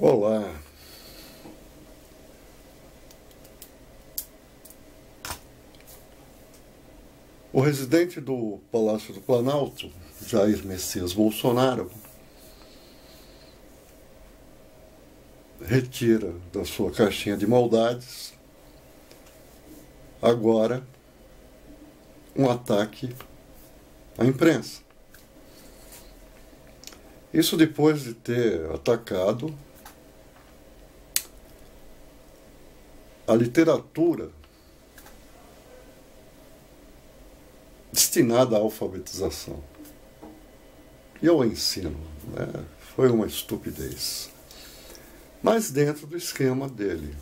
Olá. O residente do Palácio do Planalto, Jair Messias Bolsonaro, retira da sua caixinha de maldades agora um ataque à imprensa. Isso depois de ter atacado a literatura destinada à alfabetização e ao ensino, né? Foi uma estupidez. Mas dentro do esquema dele,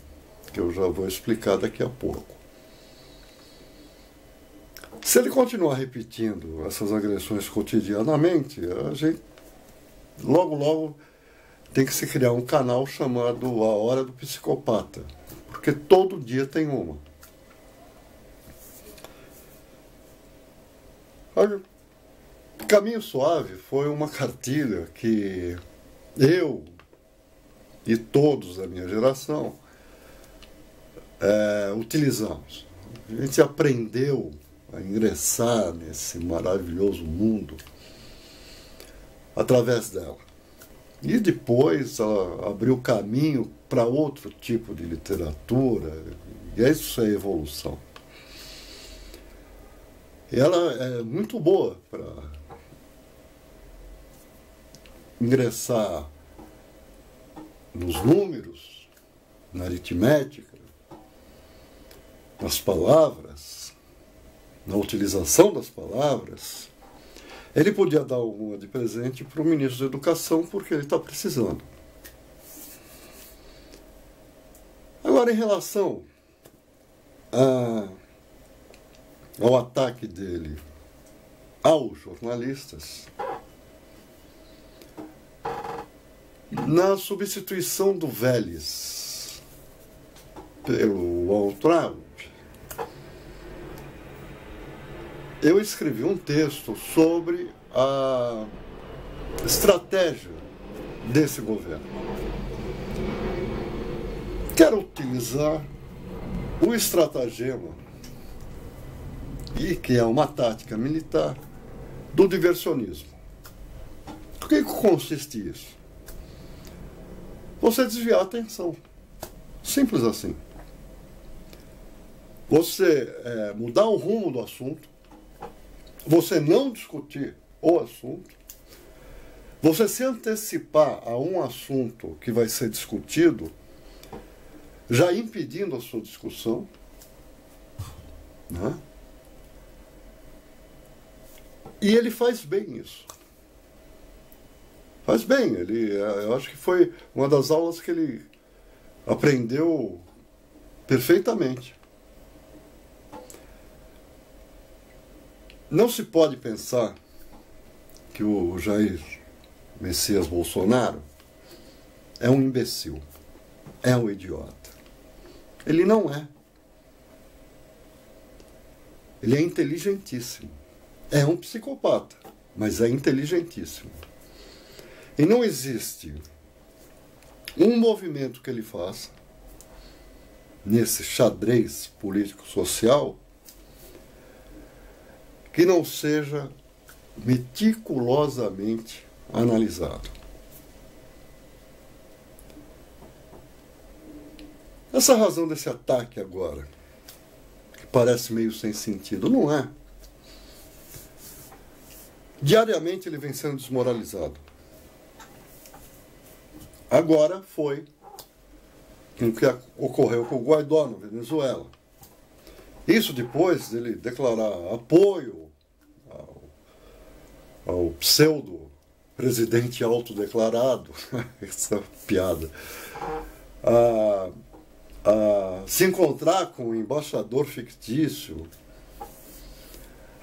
que eu já vou explicar daqui a pouco. Se ele continuar repetindo essas agressões cotidianamente, a gente logo tem que se criar um canal chamado A Hora do Psicopata, porque todo dia tem uma. Olha, Caminho Suave foi uma cartilha que eu e todos da minha geração utilizamos. A gente aprendeu a ingressar nesse maravilhoso mundo através dela. E depois ela abriu caminho para outro tipo de literatura, e isso é evolução. E ela é muito boa para ingressar nos números, na aritmética, nas palavras, na utilização das palavras. Ele podia dar uma de presente para o ministro da Educação, porque ele está precisando. Agora, em relação ao ataque dele aos jornalistas, na substituição do Vélez pelo Waltraud, eu escrevi um texto sobre a estratégia desse governo. Quero utilizar o estratagema, e que é uma tática militar, do diversionismo. O que consiste isso? Você desviar a atenção. Simples assim. Você mudar o rumo do assunto, você não discutir o assunto, você se antecipar a um assunto que vai ser discutido, já impedindo a sua discussão, né? E ele faz bem isso. Faz bem. Eu acho que foi uma das aulas que ele aprendeu perfeitamente. Não se pode pensar que o Jair Messias Bolsonaro é um imbecil, é um idiota. Ele não é. Ele é inteligentíssimo. É um psicopata, mas é inteligentíssimo. E não existe um movimento que ele faça nesse xadrez político-social que não seja meticulosamente analisado. Essa razão desse ataque agora, que parece meio sem sentido, não é. Diariamente ele vem sendo desmoralizado. Agora foi o que ocorreu com o Guaidó na Venezuela. Isso depois dele declarar apoio ao pseudo-presidente autodeclarado, essa piada, se encontrar com o embaixador fictício,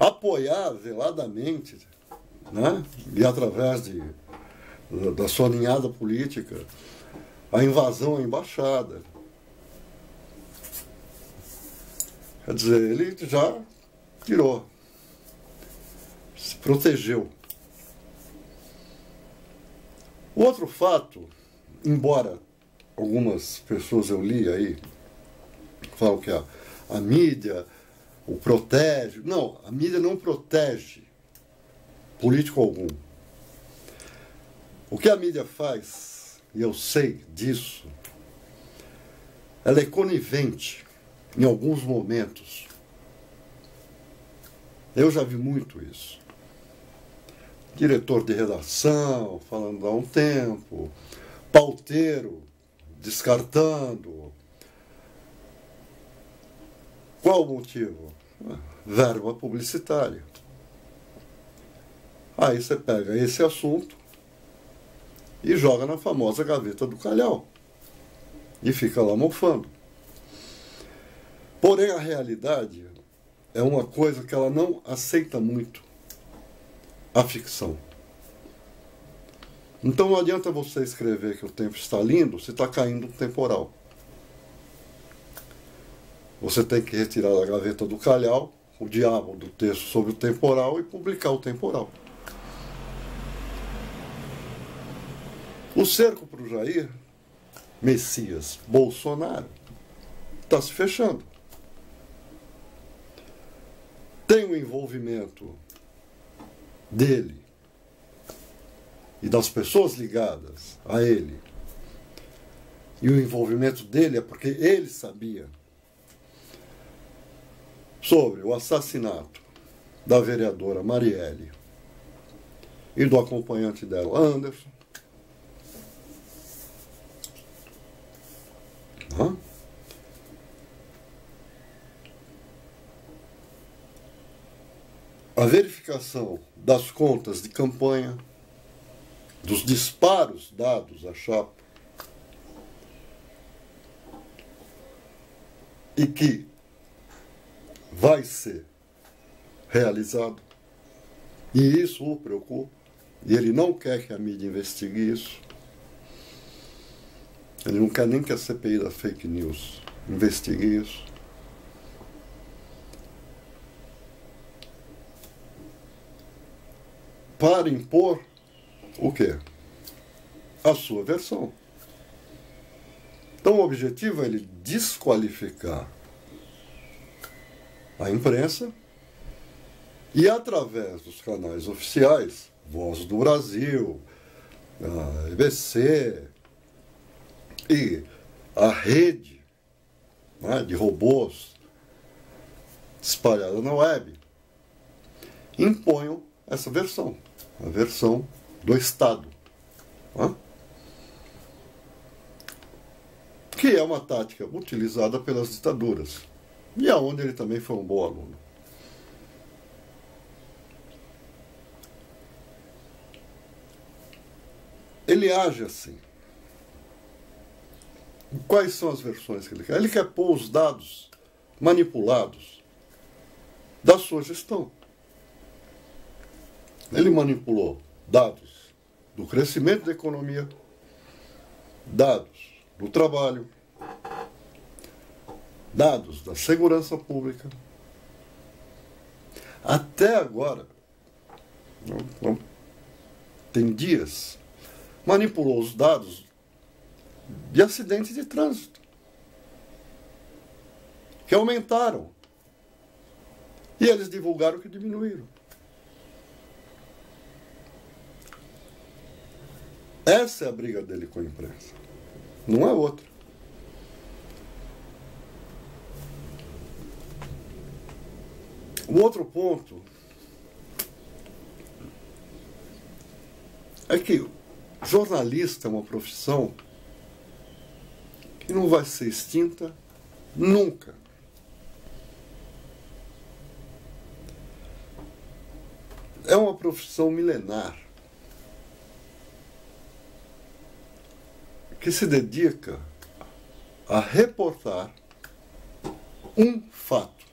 apoiar veladamente, né, e através da sua ninhada política, a invasão à embaixada. Quer dizer, ele já tirou, se protegeu. O outro fato embora algumas pessoas eu li aí, falam que a mídia o protege. Não, a mídia não protege político algum. O que a mídia faz, e eu sei disso, ela é conivente em alguns momentos. Eu já vi muito isso. Diretor de redação falando há um tempo, pauteiro descartando. Qual o motivo? Verba publicitária. Aí você pega esse assunto e joga na famosa gaveta do calhau. E fica lá mofando. Porém, a realidade é uma coisa que ela não aceita muito. A ficção. Então não adianta você escrever que o tempo está lindo se está caindo um temporal. Você tem que retirar da gaveta do calhau o diabo do texto sobre o temporal e publicar o temporal. O cerco para o Jair Messias Bolsonaro está se fechando. Tem o envolvimento dele e das pessoas ligadas a ele. E o envolvimento dele é porque ele sabia sobre o assassinato da vereadora Marielle e do acompanhante dela, Anderson. A verificação das contas de campanha, dos disparos dados à chapa, e que vai ser realizado, e isso o preocupa, e ele não quer que a mídia investigue isso. Ele não quer nem que a CPI da fake news investigue isso. Para impor o quê? A sua versão. Então o objetivo é ele desqualificar a imprensa e, através dos canais oficiais, Voz do Brasil, a EBC e a rede, né, de robôs espalhada na web, imponham essa versão, a versão do Estado, né? Que é uma tática utilizada pelas ditaduras, e aonde ele também foi um bom aluno. Ele age assim. Quais são as versões que ele quer? Ele quer pôr os dados manipulados da sua gestão. Ele manipulou dados do crescimento da economia, dados do trabalho, dados da segurança pública. Até agora, tem dias, manipulou os dados de acidentes de trânsito, que aumentaram. E eles divulgaram que diminuíram. Essa é a briga dele com a imprensa. Não é outra. O outro ponto é que jornalista é uma profissão que não vai ser extinta nunca. É uma profissão milenar que se dedica a reportar um fato,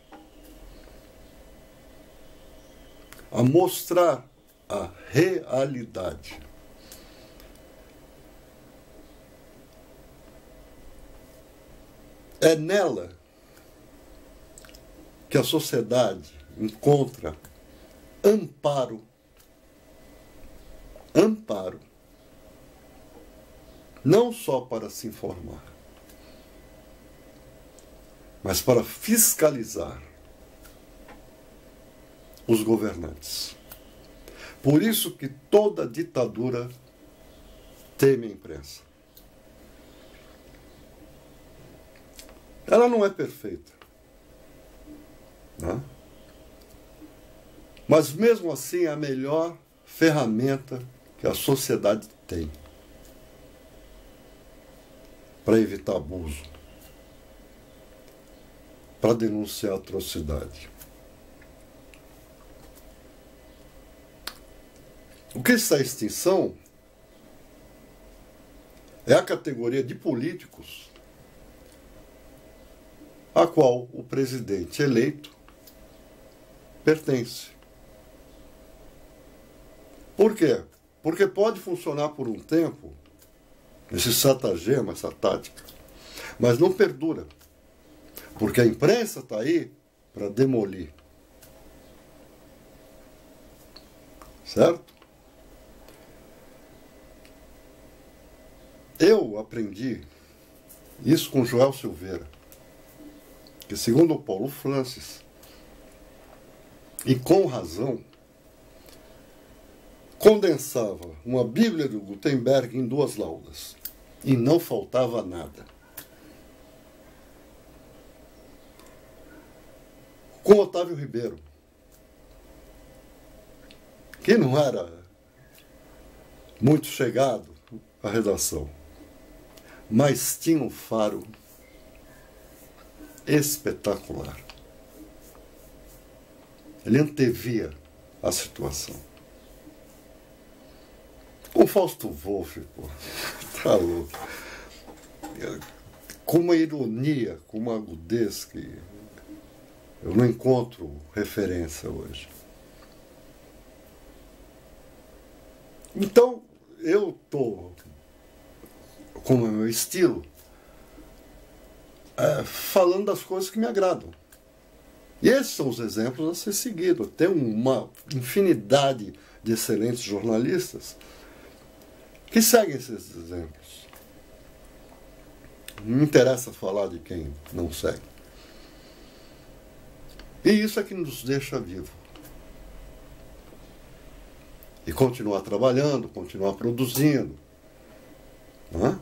a mostrar a realidade. É nela que a sociedade encontra amparo não só para se informar, mas para fiscalizar os governantes. Por isso que toda ditadura teme a imprensa. Ela não é perfeita, né? Mas mesmo assim é a melhor ferramenta que a sociedade tem para evitar abuso, para denunciar atrocidade. O que está em extinção é a categoria de políticos a qual o presidente eleito pertence. Por quê? Porque pode funcionar por um tempo, esse estratagema, essa tática, mas não perdura. Porque a imprensa está aí para demolir. Certo? Eu aprendi isso com Joel Silveira, que segundo o Paulo Francis, e com razão, condensava uma Bíblia do Gutenberg em 2 laudas, e não faltava nada. Com Otávio Ribeiro, que não era muito chegado à redação, mas tinha um faro espetacular. Ele antevia a situação. O Fausto Wolff, pô, tá louco. Com uma ironia, com uma agudez que eu não encontro referência hoje. Então, eu estou, como é meu estilo, falando das coisas que me agradam. E esses são os exemplos a ser seguidos. Tem uma infinidade de excelentes jornalistas que seguem esses exemplos. Não me interessa falar de quem não segue. E isso é que nos deixa vivos. E continuar trabalhando, continuar produzindo. Não é?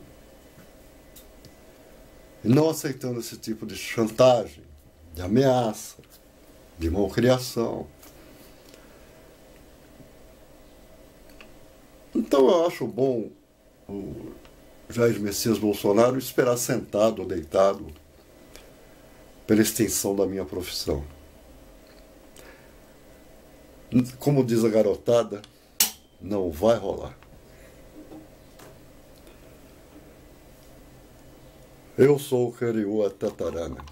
E não aceitando esse tipo de chantagem, de ameaça, de malcriação. Então eu acho bom o Jair Messias Bolsonaro esperar sentado ou deitado pela extinção da minha profissão. Como diz a garotada, não vai rolar. Eu sou o Cariúa Tatarana.